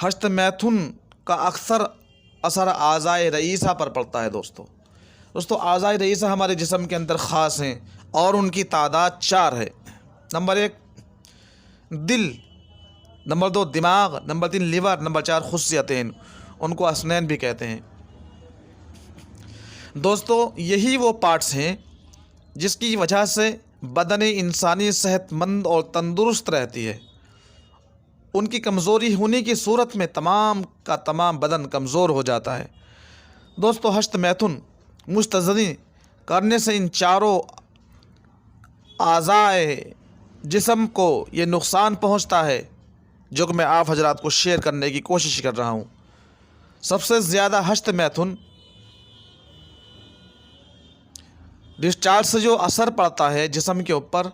ہشت میتھن کا اکثر اثر اعضائے رئیسہ پر پڑتا ہے دوستو اعضائے رئیسہ ہمارے جسم کے اندر خاص ہیں اور ان کی تعداد 4 ہے۔ نمبر 1 دل، نمبر 2 دماغ، نمبر 3 لیور، نمبر 4 خصیتین، ان کو اسنین بھی کہتے ہیں۔ دوستو یہی وہ پارٹس ہیں جس کی وجہ سے بدن انسانی صحت مند اور تندرست رہتی ہے۔ ان کی کمزوری ہونے کی صورت میں تمام کا تمام بدن کمزور ہو جاتا ہے۔ دوستو ہشت میتھن مستزنی کرنے سے ان چاروں اعضائے جسم کو یہ نقصان پہنچتا ہے جو کہ میں آپ حضرات کو شیئر کرنے کی کوشش کر رہا ہوں۔ سب سے زیادہ ہشت میتھن ڈسچارج سے جو اثر پڑتا ہے جسم کے اوپر،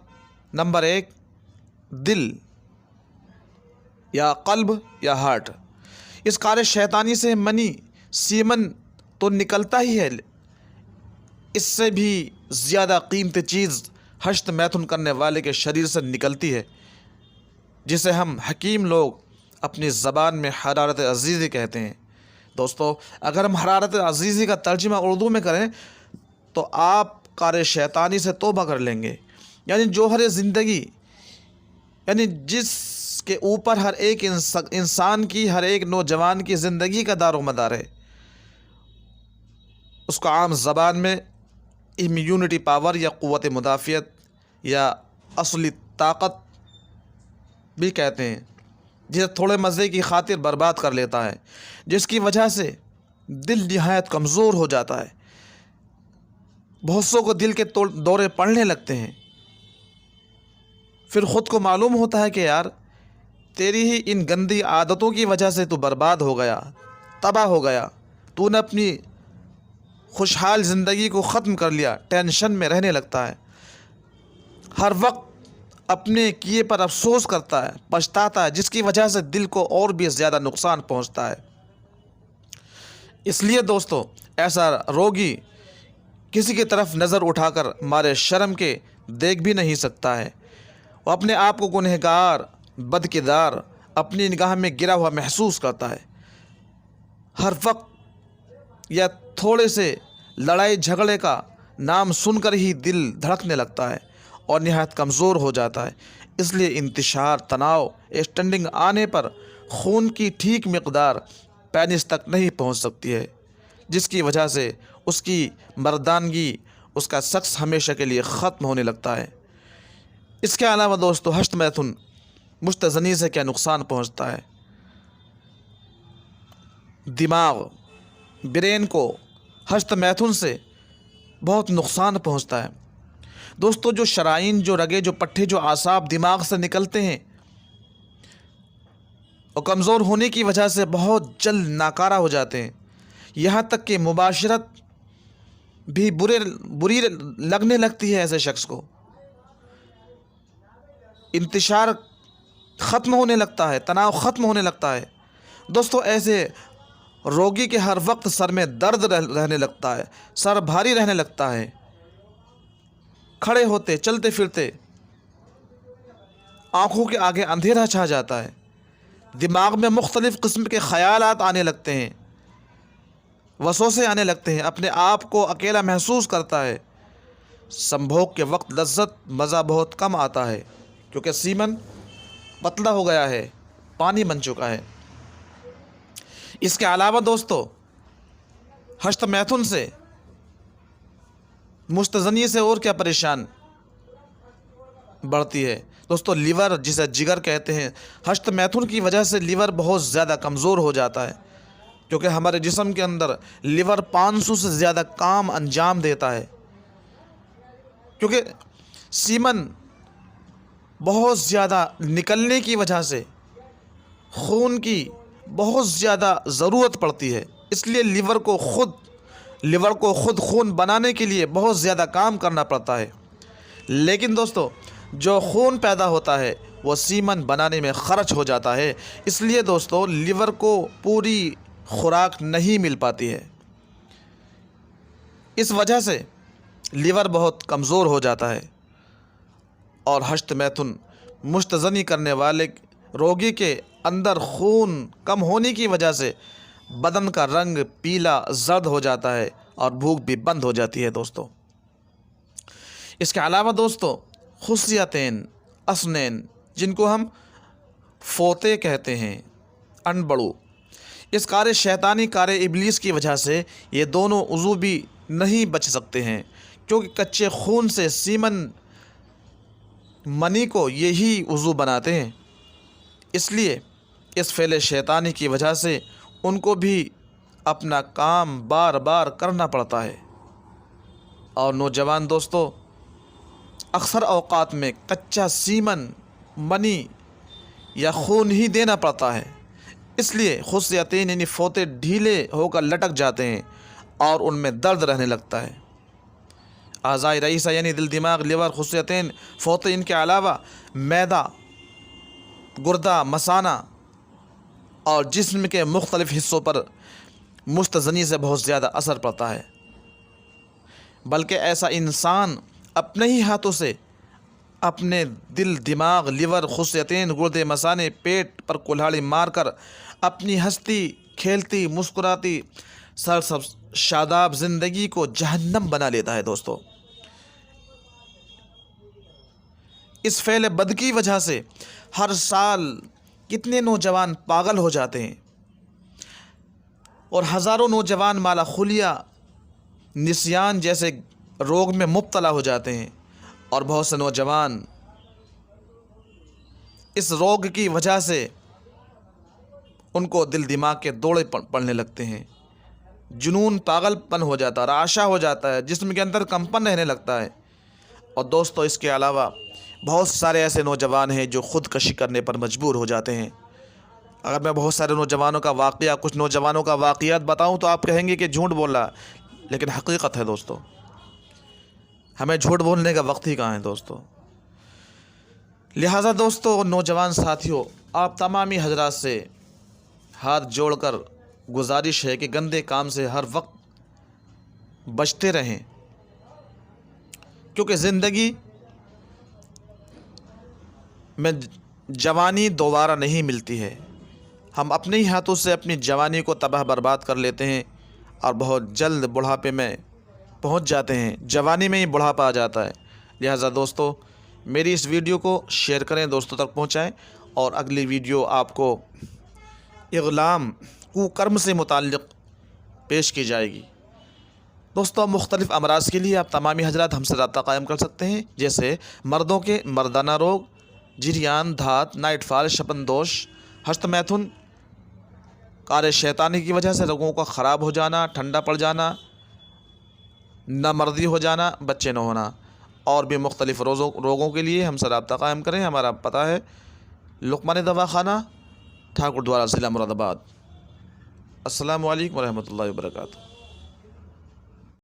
نمبر 1 دل یا قلب یا ہارٹ، اس کار شیطانی سے منی سیمن تو نکلتا ہی ہے، اس سے بھی زیادہ قیمتی چیز ہشت میتھن کرنے والے کے شریر سے نکلتی ہے، جسے ہم حکیم لوگ اپنی زبان میں حرارت عزیزی کہتے ہیں۔ دوستو اگر ہم حرارت عزیزی کا ترجمہ اردو میں کریں تو آپ کار شیطانی سے توبہ کر لیں گے، یعنی جوہر زندگی، یعنی جس کے اوپر ہر ایک انسان کی، ہر ایک نوجوان کی زندگی کا دار و مدار ہے، اس کو عام زبان میں امیونٹی پاور یا قوت مدافعت یا اصلی طاقت بھی کہتے ہیں، جسے تھوڑے مزے کی خاطر برباد کر لیتا ہے، جس کی وجہ سے دل نہایت کمزور ہو جاتا ہے۔ بہت سو کو دل کے دورے پڑنے لگتے ہیں، پھر خود کو معلوم ہوتا ہے کہ یار تیری ہی ان گندی عادتوں کی وجہ سے تو برباد ہو گیا، تباہ ہو گیا، تو نے اپنی خوشحال زندگی کو ختم کر لیا۔ ٹینشن میں رہنے لگتا ہے، ہر وقت اپنے کیے پر افسوس کرتا ہے، پچھتاتا ہے، جس کی وجہ سے دل کو اور بھی زیادہ نقصان پہنچتا ہے۔ اس لیے دوستو ایسا روگی کسی کی طرف نظر اٹھا کر مارے شرم کے دیکھ بھی نہیں سکتا ہے، وہ اپنے آپ کو گنہگار، بدکردار، اپنی نگاہ میں گرا ہوا محسوس کرتا ہے۔ ہر وقت یا تھوڑے سے لڑائی جھگڑے کا نام سن کر ہی دل دھڑکنے لگتا ہے اور نہایت کمزور ہو جاتا ہے۔ اس لیے انتشار، تناؤ، اسٹینڈنگ آنے پر خون کی ٹھیک مقدار پینس تک نہیں پہنچ سکتی ہے، جس کی وجہ سے اس کی مردانگی، اس کا شخص ہمیشہ کے لیے ختم ہونے لگتا ہے۔ اس کے علاوہ دوستو ہشت میتھن مستزنی سے کیا نقصان پہنچتا ہے؟ دماغ، برین کو ہشت میتھن سے بہت نقصان پہنچتا ہے۔ دوستو جو شرائین، جو رگیں، جو پٹھے، جو اعصاب دماغ سے نکلتے ہیں، اور کمزور ہونے کی وجہ سے بہت جلد ناکارہ ہو جاتے ہیں، یہاں تک کہ مباشرت بھی بری لگنے لگتی ہے ایسے شخص کو، انتشار ختم ہونے لگتا ہے، تناؤ ختم ہونے لگتا ہے۔ دوستو ایسے روگی کے ہر وقت سر میں درد رہنے لگتا ہے، سر بھاری رہنے لگتا ہے، کھڑے ہوتے، چلتے پھرتے آنکھوں کے آگے اندھیرا چھا جاتا ہے، دماغ میں مختلف قسم کے خیالات آنے لگتے ہیں، وسوسے آنے لگتے ہیں، اپنے آپ کو اکیلا محسوس کرتا ہے، سنبھوگ کے وقت لذت مزہ بہت کم آتا ہے، کیونکہ سیمن پتلا ہو گیا ہے، پانی بن چکا ہے۔ اس کے علاوہ دوستو ہشت میتھن سے مستزنی سے اور کیا پریشان بڑھتی ہے؟ دوستو لیور، جسے جگر کہتے ہیں، ہشت میتھن کی وجہ سے لیور بہت زیادہ کمزور ہو جاتا ہے، کیونکہ ہمارے جسم کے اندر لیور 500 سے زیادہ کام انجام دیتا ہے، کیونکہ سیمن بہت زیادہ نکلنے کی وجہ سے خون کی بہت زیادہ ضرورت پڑتی ہے، اس لیے لیور کو خود خون بنانے کے لیے بہت زیادہ کام کرنا پڑتا ہے۔ لیکن دوستو جو خون پیدا ہوتا ہے وہ سیمن بنانے میں خرچ ہو جاتا ہے، اس لیے دوستو لیور کو پوری خوراک نہیں مل پاتی ہے، اس وجہ سے لیور بہت کمزور ہو جاتا ہے، اور ہشت میتھن مستزنی کرنے والے روگی کے اندر خون کم ہونے کی وجہ سے بدن کا رنگ پیلا زرد ہو جاتا ہے اور بھوک بھی بند ہو جاتی ہے دوستو۔ اس کے علاوہ دوستو خصیتین اسنین، جن کو ہم فوطے کہتے ہیں، انبڑو، اس کار شیطانی کار ابلیس کی وجہ سے یہ دونوں عضو بھی نہیں بچ سکتے ہیں، کیونکہ کچے خون سے سیمن منی کو یہی عضو بناتے ہیں۔ اس لیے اس فعل شیطانی کی وجہ سے ان کو بھی اپنا کام بار بار کرنا پڑتا ہے۔ اور نوجوان دوستو اکثر اوقات میں کچا سیمن منی یا خون ہی دینا پڑتا ہے، اس لیے خصیتین یعنی فوطے ڈھیلے ہو کر لٹک جاتے ہیں اور ان میں درد رہنے لگتا ہے۔ اعضائے رئیسہ یعنی دل، دماغ، لیور، خصیتین، فوطے، ان کے علاوہ معدہ، گردہ، مثانہ اور جسم کے مختلف حصوں پر مستثنی سے بہت زیادہ اثر پڑتا ہے، بلکہ ایسا انسان اپنے ہی ہاتھوں سے اپنے دل، دماغ، لیور، خصیتین، گردے، مثانے، پیٹ پر کلہاڑی مار کر اپنی ہنستی کھیلتی مسکراتی سرسبز شاداب زندگی کو جہنم بنا لیتا ہے دوستو۔ اس فعل بد کی وجہ سے ہر سال کتنے نوجوان پاگل ہو جاتے ہیں اور ہزاروں نوجوان مالا خلیہ، نسیان جیسے روگ میں مبتلا ہو جاتے ہیں، اور بہت سے نوجوان اس روگ کی وجہ سے ان کو دل دماغ کے دوڑے پڑنے لگتے ہیں، جنون، پاگل پن ہو جاتا ہے، رعشہ ہو جاتا ہے، جسم کے اندر کمپن رہنے لگتا ہے۔ اور دوستو اس کے علاوہ بہت سارے ایسے نوجوان ہیں جو خودکشی کرنے پر مجبور ہو جاتے ہیں۔ اگر میں بہت سارے نوجوانوں کا واقعہ، کچھ نوجوانوں کا واقعات بتاؤں تو آپ کہیں گے کہ جھوٹ بول رہا، لیکن حقیقت ہے دوستو، ہمیں جھوٹ بولنے کا وقت ہی کہاں ہے دوستو۔ لہٰذا دوستو، نوجوان ساتھیوں، آپ تمامی حضرات سے ہاتھ جوڑ کر گزارش ہے کہ گندے کام سے ہر وقت بچتے رہیں، کیونکہ زندگی میں جوانی دوبارہ نہیں ملتی ہے۔ ہم اپنے ہی ہاتھوں سے اپنی جوانی کو تباہ برباد کر لیتے ہیں اور بہت جلد بڑھاپے میں پہنچ جاتے ہیں، جوانی میں ہی بڑھاپا آ جاتا ہے۔ لہٰذا دوستو، میری اس ویڈیو کو شیئر کریں، دوستوں تک پہنچائیں، اور اگلی ویڈیو آپ کو اغلام، کوکرم سے متعلق پیش کی جائے گی۔ دوستو، مختلف امراض کے لیے آپ تمامی حضرات ہم سے رابطہ قائم کر سکتے ہیں، جیسے مردوں کے مردانہ روگ، جریان، دھات، نائٹ فال، شپن دوش، ہست میتھن، کار شیطانی کی وجہ سے رگوں کا خراب ہو جانا، ٹھنڈا پڑ جانا، نامردی ہو جانا، بچے نہ ہونا، اور بھی مختلف روگوں کے لیے ہم سے رابطہ قائم کریں۔ ہمارا پتہ ہے لقمان دواخانہ، ٹھاکر دوارا، ضلع مراد آباد۔ السلام علیکم ورحمۃ اللہ وبرکاتہ۔